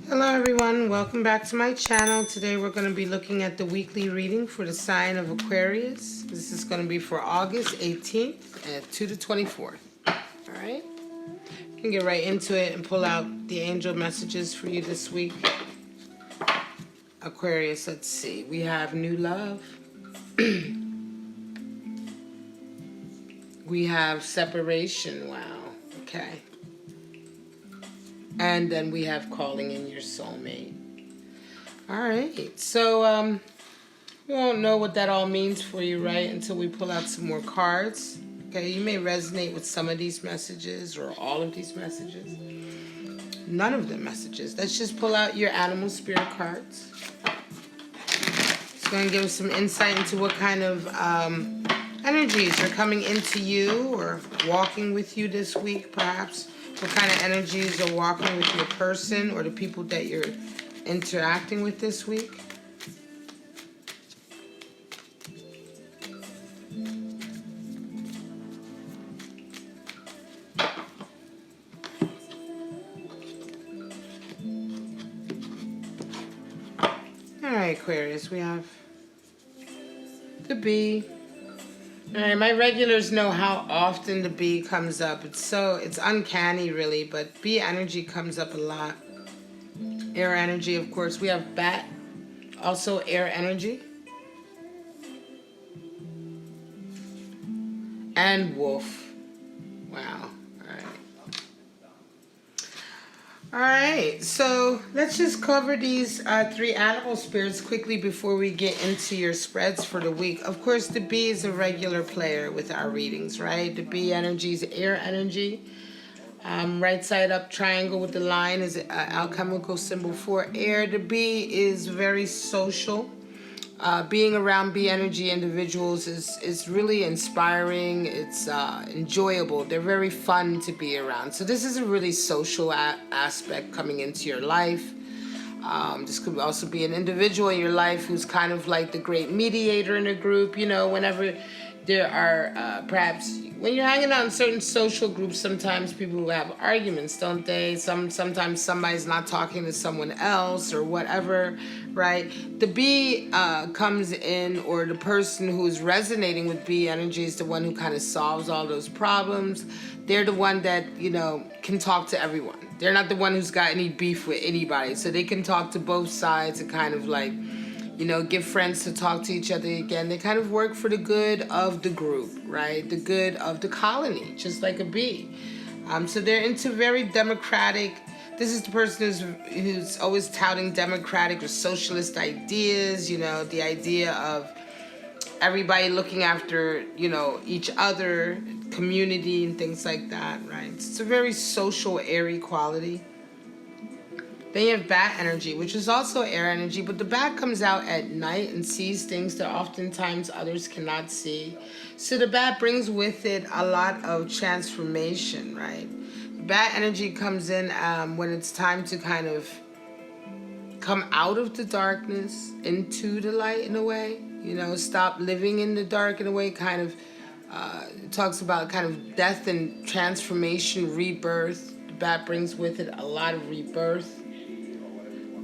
Hello everyone, welcome back to my channel. Today we're going to be looking at the weekly reading for the sign of Aquarius. This is going to be for August 18th at 2 to 24th. Alright, you can get right into it and pull out the angel messages for you this week. Aquarius, let's see, we have new love. We have separation, wow, okay. And then we have calling in your soulmate. All right, so we won't know what that all means for you, right, until we pull out some more cards. Okay, you may resonate with some of these messages or all of these messages. None of the messages. Let's just pull out your animal spirit cards. It's going to give us some insight into what kind of energies are coming into you or walking with you this week, perhaps. What kind of energies are walking with your person or the people that you're interacting with this week? All right, Aquarius, we have the bee. All right, my regulars know how often the bee comes up. It's uncanny, really, but bee energy comes up a lot. Air energy, of course. We have bat, also air energy. And wolf. Wow. All right, so let's just cover these three animal spirits quickly before we get into your spreads for the week. Of course, the bee is a regular player with our readings, right? The bee energy is air energy. Right side up triangle with the line is an alchemical symbol for air. The bee is very social. Being around bee energy individuals is really inspiring. It's enjoyable. They're very fun to be around. So this is a really social aspect coming into your life. This could also be an individual in your life who's kind of like the great mediator in a group. You know, whenever there are perhaps when you're hanging out in certain social groups, sometimes people have arguments, don't they? Sometimes somebody's not talking to someone else or whatever, right? The bee comes in, or the person who's resonating with bee energy is the one who kind of solves all those problems. They're the one that, you know, can talk to everyone. They're not the one who's got any beef with anybody. So they can talk to both sides and kind of like, you know, get friends to talk to each other again. They kind of work for the good of the group, right? The good of the colony, just like a bee. So they're into very democratic. This is the person who's always touting democratic or socialist ideas, you know, the idea of everybody looking after, you know, each other, community and things like that, right? It's a very social, airy quality. Then you have bat energy, which is also air energy, but the bat comes out at night and sees things that oftentimes others cannot see. So the bat brings with it a lot of transformation, right? Bat energy comes in when it's time to kind of come out of the darkness into the light in a way. You know, stop living in the dark in a way, kind of it talks about kind of death and transformation, rebirth. The bat brings with it a lot of rebirth.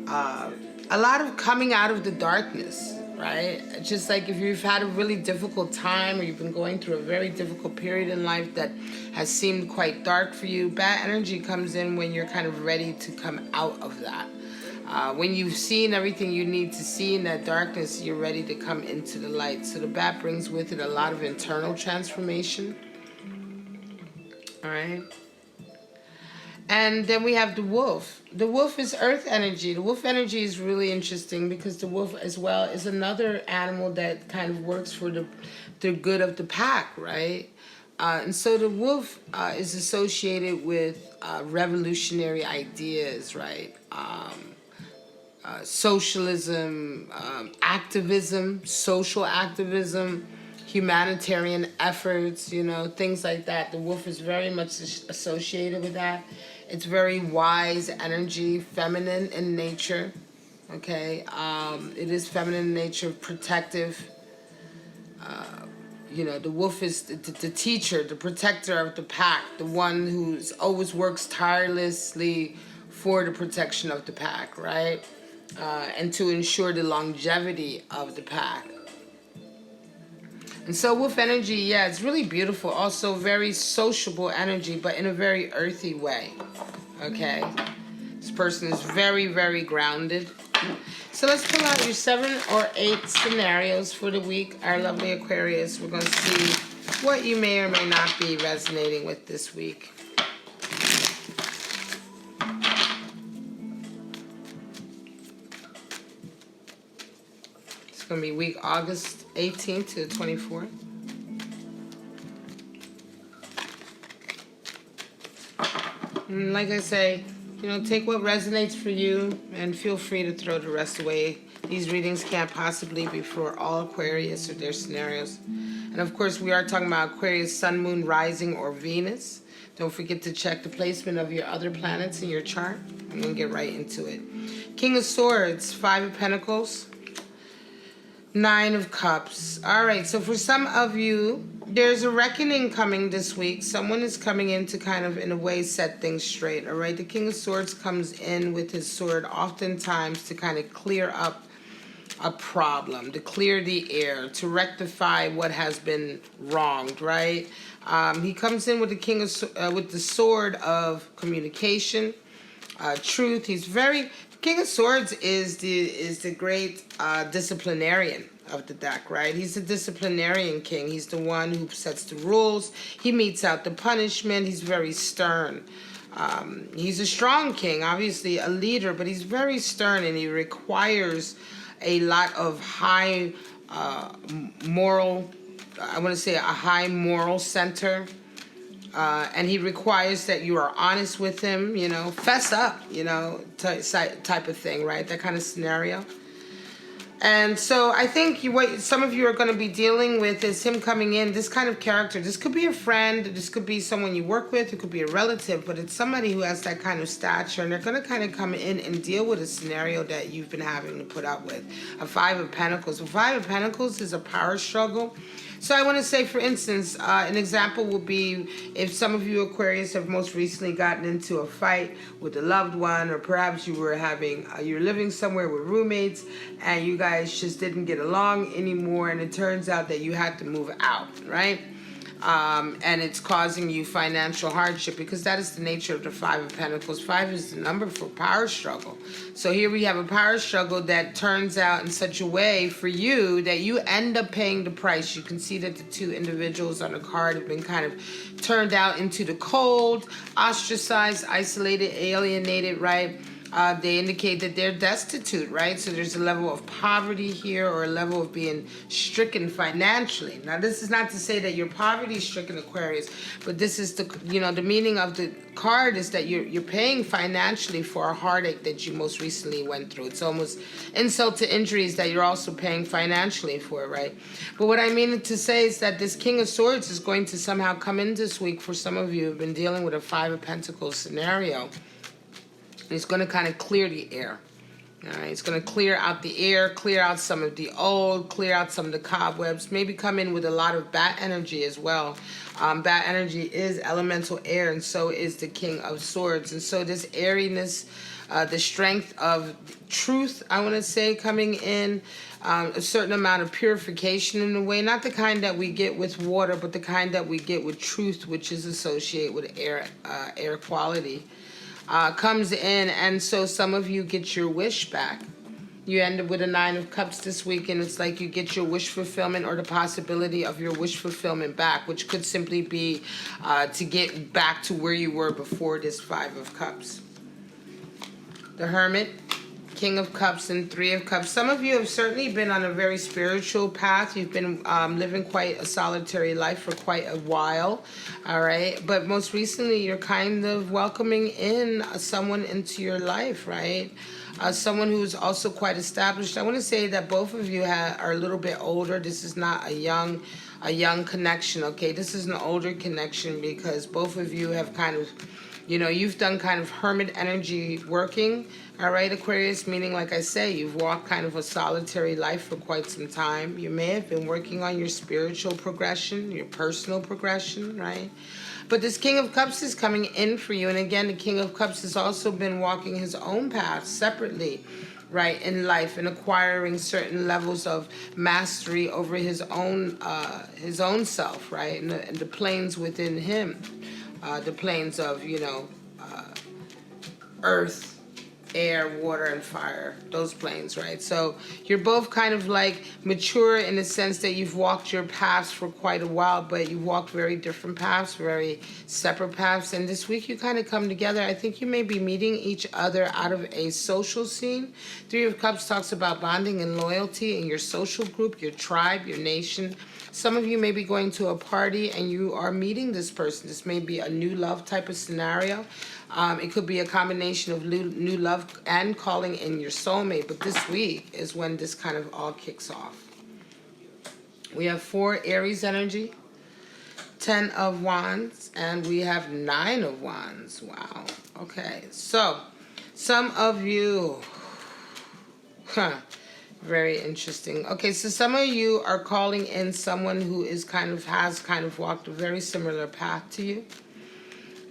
A lot of coming out of the darkness, right? Just like if you've had a really difficult time or you've been going through a very difficult period in life that has seemed quite dark for you, bat energy comes in when you're kind of ready to come out of that. When you've seen everything you need to see in that darkness, you're ready to come into the light. So the bat brings with it a lot of internal transformation. All right. And then we have the wolf. The wolf is earth energy. The wolf energy is really interesting because the wolf as well is another animal that kind of works for the good of the pack, right? And so the wolf is associated with revolutionary ideas, right? Socialism, activism, social activism, humanitarian efforts, you know, things like that. The wolf is very much associated with that. It's very wise energy, feminine in nature, okay? It is feminine in nature, protective, You know, the wolf is the teacher, the protector of the pack, the one who's always works tirelessly for the protection of the pack, right? And to ensure the longevity of the pack. And so wolf energy, yeah, it's really beautiful. Also very sociable energy, but in a very earthy way. Okay? This person is very, very grounded. So let's pull out your 7 or 8 scenarios for the week. Our lovely Aquarius, we're going to see what you may or may not be resonating with this week. It's going to be week August 18th to the 24th. And like I say, you know, take what resonates for you and feel free to throw the rest away. These readings can't possibly be for all Aquarius or their scenarios. And of course, we are talking about Aquarius, Sun, Moon, Rising, or Venus. Don't forget to check the placement of your other planets in your chart. I'm going to get right into it. King of Swords, 5 of Pentacles, 9 of Cups. All right, so for some of you, there's a reckoning coming this week. Someone is coming in to kind of, in a way, set things straight, all right? The King of Swords comes in with his sword oftentimes to kind of clear up a problem, to clear the air, to rectify what has been wronged, right? He comes in with with the sword of communication, truth. He's very... King of Swords is the great disciplinarian of the deck, right? He's the disciplinarian king. He's the one who sets the rules. He metes out the punishment. He's very stern. He's a strong king, obviously a leader, but he's very stern, and he requires a lot of high moral, I want to say a high moral center. And he requires that you are honest with him, you know, fess up, you know, type of thing, right? That kind of scenario. And so I think what some of you are going to be dealing with is him coming in, this kind of character. This could be a friend, this could be someone you work with, it could be a relative, but it's somebody who has that kind of stature, and they're going to kind of come in and deal with a scenario that you've been having to put up with. A 5 of Pentacles. A 5 of Pentacles is a power struggle. So I want to say, for instance, an example would be if some of you Aquarius have most recently gotten into a fight with a loved one, or perhaps you were having, you're living somewhere with roommates and you guys just didn't get along anymore, and it turns out that you had to move out, right? And it's causing you financial hardship, because that is the nature of the 5 of Pentacles. 5 is the number for power struggle. So here we have a power struggle that turns out in such a way for you that you end up paying the price. You can see that the 2 individuals on the card have been kind of turned out into the cold, ostracized, isolated, alienated, right? They indicate that they're destitute, right? So there's a level of poverty here, or a level of being stricken financially. Now, this is not to say that you're poverty-stricken, Aquarius, but this is the, you know, the meaning of the card is that you're paying financially for a heartache that you most recently went through. It's almost insult to injuries that you're also paying financially for, right? But what I mean to say is that this King of Swords is going to somehow come in this week for some of you who have been dealing with a 5 of Pentacles scenario. It's going to kind of clear the air. All right, it's going to clear out the air, clear out some of the old, clear out some of the cobwebs, maybe come in with a lot of bat energy as well. Bat energy is elemental air, and so is the King of Swords. And so this airiness, the strength of truth, I want to say, coming in, a certain amount of purification in a way, not the kind that we get with water, but the kind that we get with truth, which is associated with air quality. Comes in, and so some of you get your wish back. You end up with a 9 of Cups this week, and it's like you get your wish fulfillment, or the possibility of your wish fulfillment back, which could simply be to get back to where you were before this 5 of Cups. The Hermit, King of Cups, and 3 of Cups. Some of you have certainly been on a very spiritual path. You've been living quite a solitary life for quite a while, all right? But most recently, you're kind of welcoming in someone into your life, right? someone who's also quite established. I want to say that both of you are a little bit older. This is not a young connection, okay? This is an older connection because both of you have kind of, you've done kind of hermit energy working, all right, Aquarius, meaning, like I say, you've walked kind of a solitary life for quite some time. You may have been working on your spiritual progression, your personal progression, right? But this King of Cups is coming in for you. And again, the King of Cups has also been walking his own path separately, right, in life, and acquiring certain levels of mastery over his own self, right, and the planes within him, the planes of, earth, air, water, and fire, those planes, right? So you're both kind of like mature in the sense that you've walked your paths for quite a while, but you've walked very different paths, very separate paths. And this week you kind of come together. I think you may be meeting each other out of a social scene. Three of Cups talks about bonding and loyalty in your social group, your tribe, your nation. Some of you may be going to a party and you are meeting this person. This may be a new love type of scenario. It could be a combination of new love and calling in your soulmate. But this week is when this kind of all kicks off. We have 4 Aries energy, 10 of Wands, and we have 9 of Wands. Wow. Okay. So some of you... Very interesting. Okay, so some of you are calling in someone who has kind of walked a very similar path to you.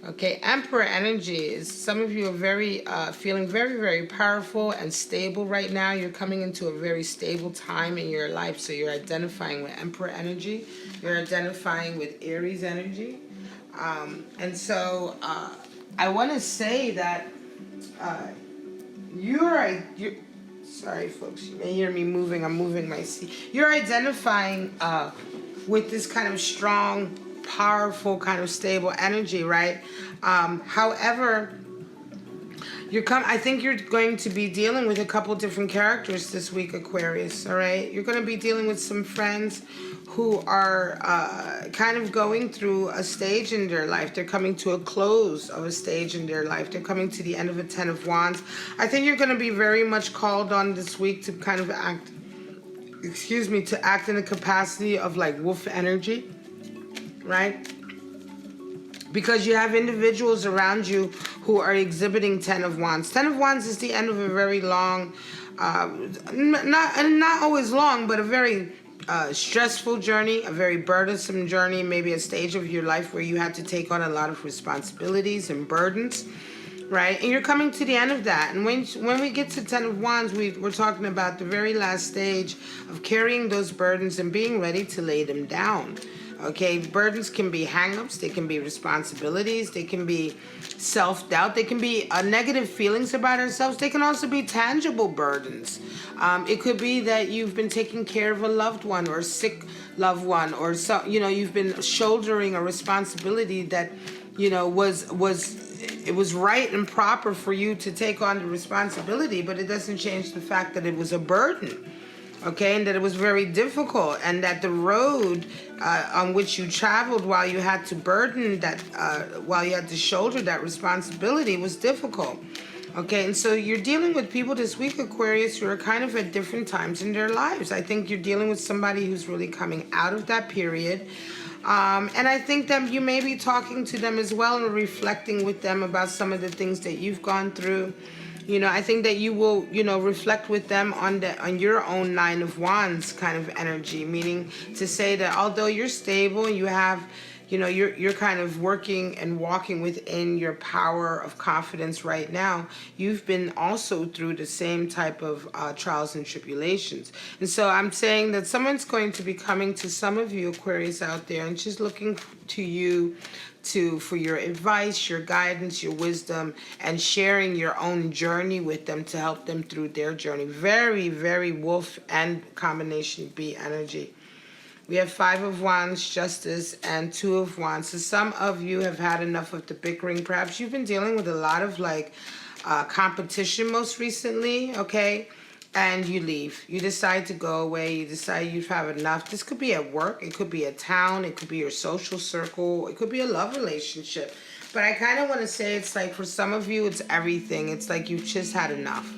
Okay, Emperor energy is some of you are very feeling very, very powerful and stable right now. You're coming into a very stable time in your life. So you're identifying with Emperor energy. You're identifying with Aries energy. And so I want to say that you're sorry, folks, you may hear me moving. I'm moving my seat. You're identifying with this kind of strong, powerful, kind of stable energy, right? However, I think you're going to be dealing with a couple different characters this week, Aquarius, all right? You're going to be dealing with some friends who are kind of going through a stage in their life. They're coming to a close of a stage in their life. They're coming to the end of a 10 of Wands. I think you're going to be very much called on this week to kind of act, to act in the capacity of like wolf energy, right? Because you have individuals around you who are exhibiting 10 of Wands. 10 of Wands is the end of a very long, not always long, but a very stressful journey, a very burdensome journey, maybe a stage of your life where you had to take on a lot of responsibilities and burdens, right? And you're coming to the end of that. And when we get to 10 of Wands, we're talking about the very last stage of carrying those burdens and being ready to lay them down. Okay, burdens can be hang-ups, they can be responsibilities, they can be self-doubt, they can be negative feelings about ourselves, they can also be tangible burdens. It could be that you've been taking care of a loved one or a sick loved one, or you've been shouldering a responsibility that it was right and proper for you to take on the responsibility, but it doesn't change the fact that it was a burden. Okay, and that it was very difficult, and that the road on which you traveled while you had to while you had to shoulder that responsibility was difficult. Okay, and so you're dealing with people this week, Aquarius, who are kind of at different times in their lives. I think you're dealing with somebody who's really coming out of that period. And I think that you may be talking to them as well and reflecting with them about some of the things that you've gone through. I think that you will, reflect with them on your own 9 of Wands kind of energy, meaning to say that although you're stable and you have, you're kind of working and walking within your power of confidence right now, you've been also through the same type of trials and tribulations. And so I'm saying that someone's going to be coming to some of you, Aquarius, out there, and just looking to you for your advice, your guidance, your wisdom, and sharing your own journey with them to help them through their journey. Very, very wolf and combination B energy. We have 5 of Wands, Justice, and 2 of Wands. So some of you have had enough of the bickering. Perhaps you've been dealing with a lot of competition most recently, okay? And you leave. You decide to go away. You decide you've had enough. This could be at work. It could be a town. It could be your social circle. It could be a love relationship. But I kind of want to say it's like for some of you, it's everything. It's like you've just had enough.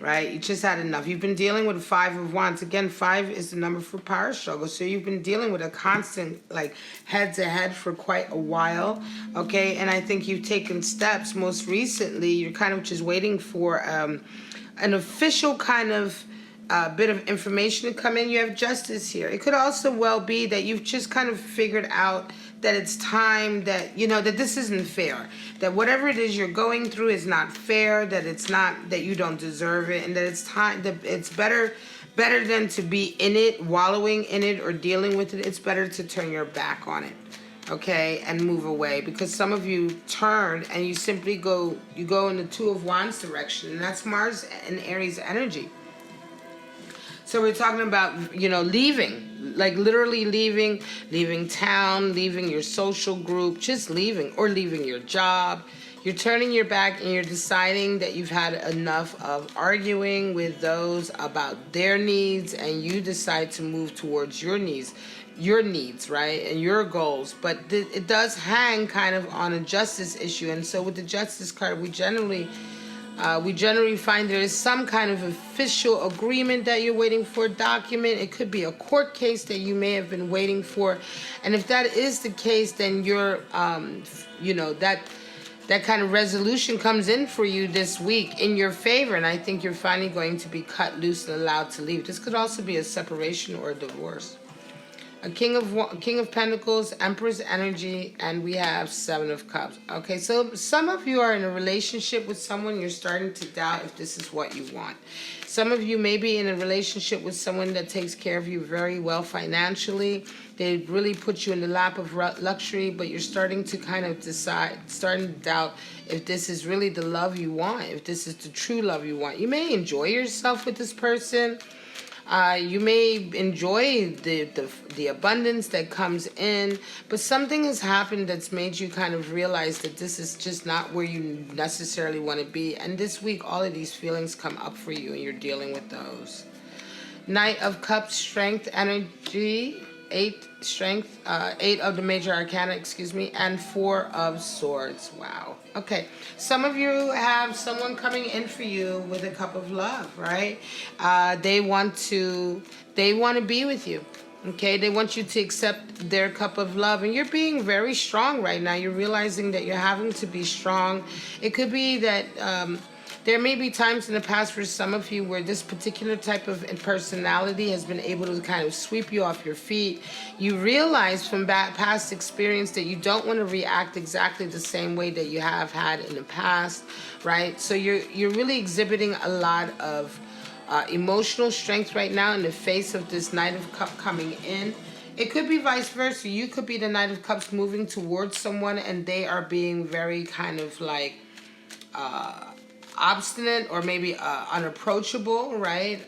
right? You just had enough. You've been dealing with 5 of Wands. Again, 5 is the number for power struggle. So you've been dealing with a constant, like, head-to-head for quite a while, okay? And I think you've taken steps. Most recently, you're kind of just waiting for an official kind of bit of information to come in. You have Justice here. It could also well be that you've just kind of figured out that it's time that, you know, that this isn't fair. That whatever it is you're going through is not fair, that it's not, that you don't deserve it, and that it's time, that it's better than to be in it, wallowing in it, or dealing with it. It's better to turn your back on it, okay, and move away. Because some of you turn and you simply go in the 2 of Wands direction, and that's Mars and Aries energy. So we're talking about, you know, leaving, like literally leaving town, leaving your social group, just leaving, or leaving your job. You're turning your back and you're deciding that you've had enough of arguing with those about their needs, and you decide to move towards your needs, right, and your goals. But it does hang kind of on a justice issue. And so with the Justice card, we generally find there is some kind of official agreement that you're waiting for, a document. It could be a court case that you may have been waiting for. And if that is the case, then you're, you know, that kind of resolution comes in for you this week in your favor. And I think you're finally going to be cut loose and allowed to leave. This could also be a separation or a divorce. A King of Pentacles, Empress energy, and we have 7 of Cups. Okay, so some of you are in a relationship with someone. You're starting to doubt if this is what you want. Some of you may be in a relationship with someone that takes care of you very well financially. They really put you in the lap of luxury, but you're starting to kind of starting to doubt if this is really the love you want, if this is the true love you want. You may enjoy yourself with this person. You may enjoy the abundance that comes in, but something has happened that's made you kind of realize that this is just not where you necessarily want to be. And this week, all of these feelings come up for you, and you're dealing with those. Knight of Cups, Strength energy, 8 strength, 8 of the major arcana, excuse me, and 4 of swords. Wow. Okay, some of you have someone coming in for you with a cup of love, right? They want to be with you. Okay, they want you to accept their cup of love, and you're being very strong right now. You're realizing that you're having to be strong. It could be that there may be times in the past for some of you where this particular type of personality has been able to kind of sweep you off your feet. You realize from past experience that you don't want to react exactly the same way that you have had in the past, right? So you're really exhibiting a lot of emotional strength right now in the face of this Knight of Cups coming in. It could be vice versa. You could be the Knight of Cups moving towards someone, and they are being very kind of like obstinate or maybe unapproachable, right?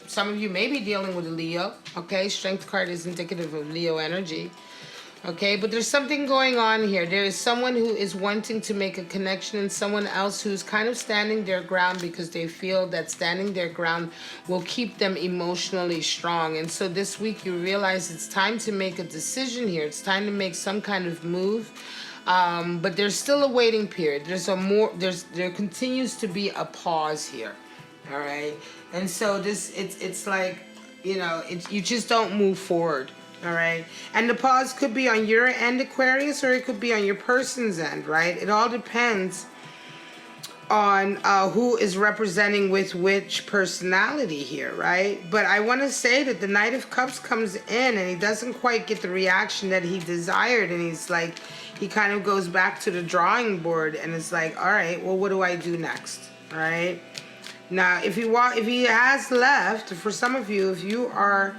Some of you may be dealing with a Leo, okay? Strength card is indicative of Leo energy, okay? But there's something going on here. There is someone who is wanting to make a connection, and someone else who's kind of standing their ground because they feel that standing their ground will keep them emotionally strong. And so this week you realize it's time to make a decision here. It's time to make some kind of move. But there's still a waiting period. There continues to be a pause here. All right. And so it's like, you know, you just don't move forward. All right. And the pause could be on your end, Aquarius, or it could be on your person's end, right? It all depends on who is representing with which personality here, right? But I want to say that the Knight of Cups comes in and he doesn't quite get the reaction that he desired, and he's like, he kind of goes back to the drawing board, and it's like, all right, well, what do I do next? All right. Now, if he has left, for some of you, if you are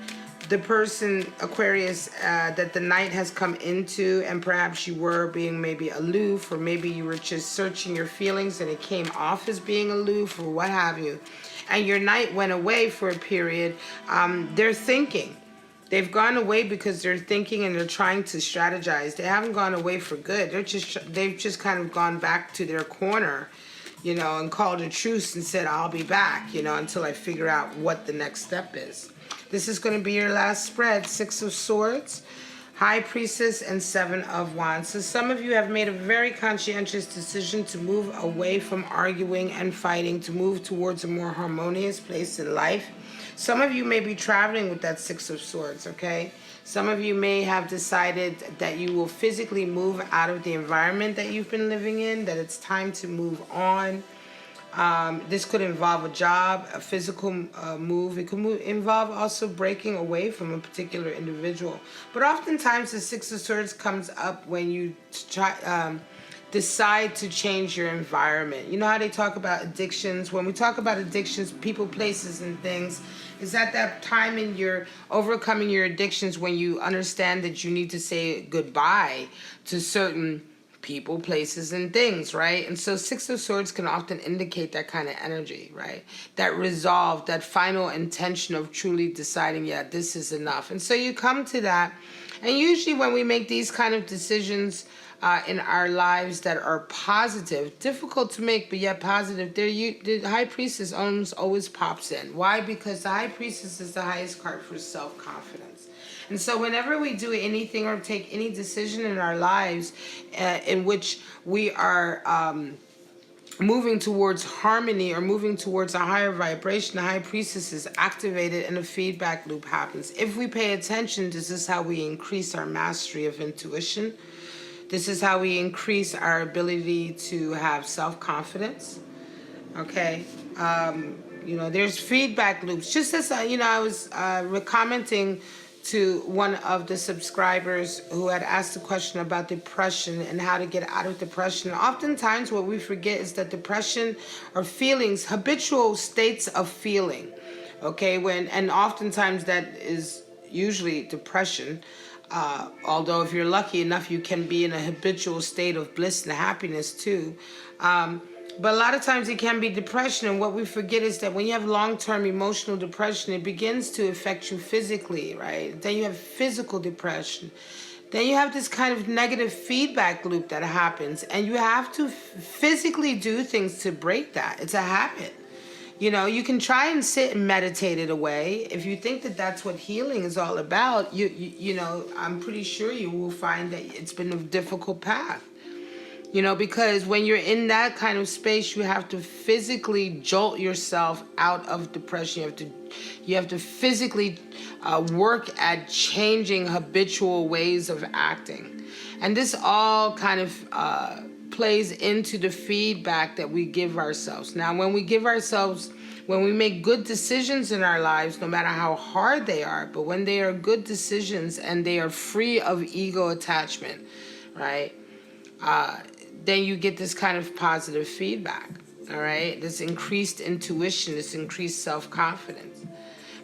the person, Aquarius, that the Knight has come into, and perhaps you were being maybe aloof, or maybe you were just searching your feelings and it came off as being aloof, or what have you, and your Knight went away for a period, they're thinking. They've gone away because they're thinking and they're trying to strategize. They haven't gone away for good. They've just kind of gone back to their corner, you know, and called a truce and said, I'll be back, you know, until I figure out what the next step is. This is going to be your last spread. 6 of Swords. High Priestess, and Seven of Wands. So some of you have made a very conscientious decision to move away from arguing and fighting, to move towards a more harmonious place in life. Some of you may be traveling with that Six of Swords, okay? Some of you may have decided that you will physically move out of the environment that you've been living in, that it's time to move on. This could involve a job, a physical move. It could involve also breaking away from a particular individual. But oftentimes the Six of Swords comes up when you decide to change your environment. You know how they talk about addictions? When we talk about addictions, people, places, and things, is at that time in your overcoming your addictions when you understand that you need to say goodbye to certain people, places, and things, right? And so Six of Swords can often indicate that kind of energy, right? That resolve, that final intention of truly deciding, yeah, this is enough. And so you come to that. And usually when we make these kind of decisions in our lives that are positive, difficult to make, but yet positive, the High Priestess always pops in. Why? Because the High Priestess is the highest card for self-confidence. And so whenever we do anything or take any decision in our lives in which we are moving towards harmony or moving towards a higher vibration, the High Priestess is activated and a feedback loop happens. If we pay attention, this is how we increase our mastery of intuition. This is how we increase our ability to have self-confidence. Okay? You know, there's feedback loops. Just as, you know, I was commenting to one of the subscribers who had asked a question about depression and how to get out of depression. Oftentimes what we forget is that depression are feelings, habitual states of feeling. Okay? And oftentimes that is usually depression. Although if you're lucky enough, you can be in a habitual state of bliss and happiness too. But a lot of times it can be depression, and what we forget is that when you have long-term emotional depression, it begins to affect you physically, right? Then you have physical depression. Then you have this kind of negative feedback loop that happens, and you have to physically do things to break that. It's a habit. You know, you can try and sit and meditate it away. If you think that that's what healing is all about, you know, I'm pretty sure you will find that it's been a difficult path. You know, because when you're in that kind of space, you have to physically jolt yourself out of depression. You have to physically work at changing habitual ways of acting. And this all kind of plays into the feedback that we give ourselves. Now, when we make good decisions in our lives, no matter how hard they are, but when they are good decisions and they are free of ego attachment, right? Then you get this kind of positive feedback, all right? This increased intuition, this increased self-confidence.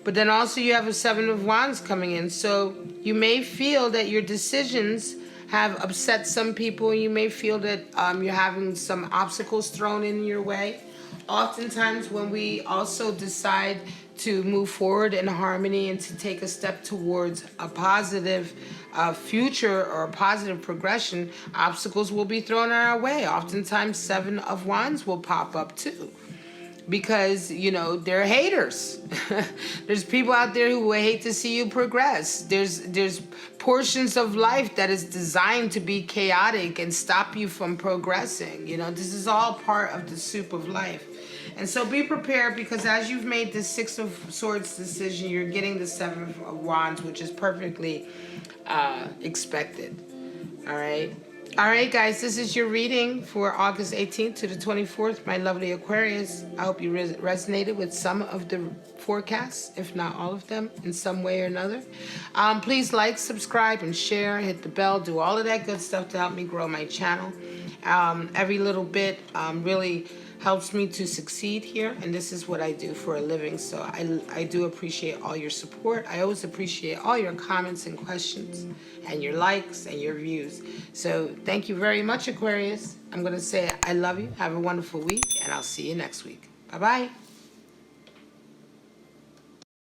But then also you have a Seven of Wands coming in. So you may feel that your decisions have upset some people. You may feel that you're having some obstacles thrown in your way. Oftentimes when we also decide to move forward in harmony and to take a step towards a positive future or a positive progression, obstacles will be thrown our way. Oftentimes Seven of Wands will pop up too, because, you know, they're haters. There's people out there who will hate to see you progress. There's portions of life that is designed to be chaotic and stop you from progressing. You know, this is all part of the soup of life. And so be prepared, because as you've made the Six of Swords decision, you're getting the Seven of Wands, which is perfectly expected. All right. All right, guys, this is your reading for August 18th to the 24th, my lovely Aquarius. I hope you resonated with some of the forecasts, if not all of them, in some way or another. Please like, subscribe, and share. Hit the bell. Do all of that good stuff to help me grow my channel. Every little bit really helps me to succeed here, and this is what I do for a living. So I do appreciate all your support. I always appreciate all your comments and questions and your likes and your views. So thank you very much, Aquarius. I'm going to say I love you. Have a wonderful week, and I'll see you next week. Bye-bye.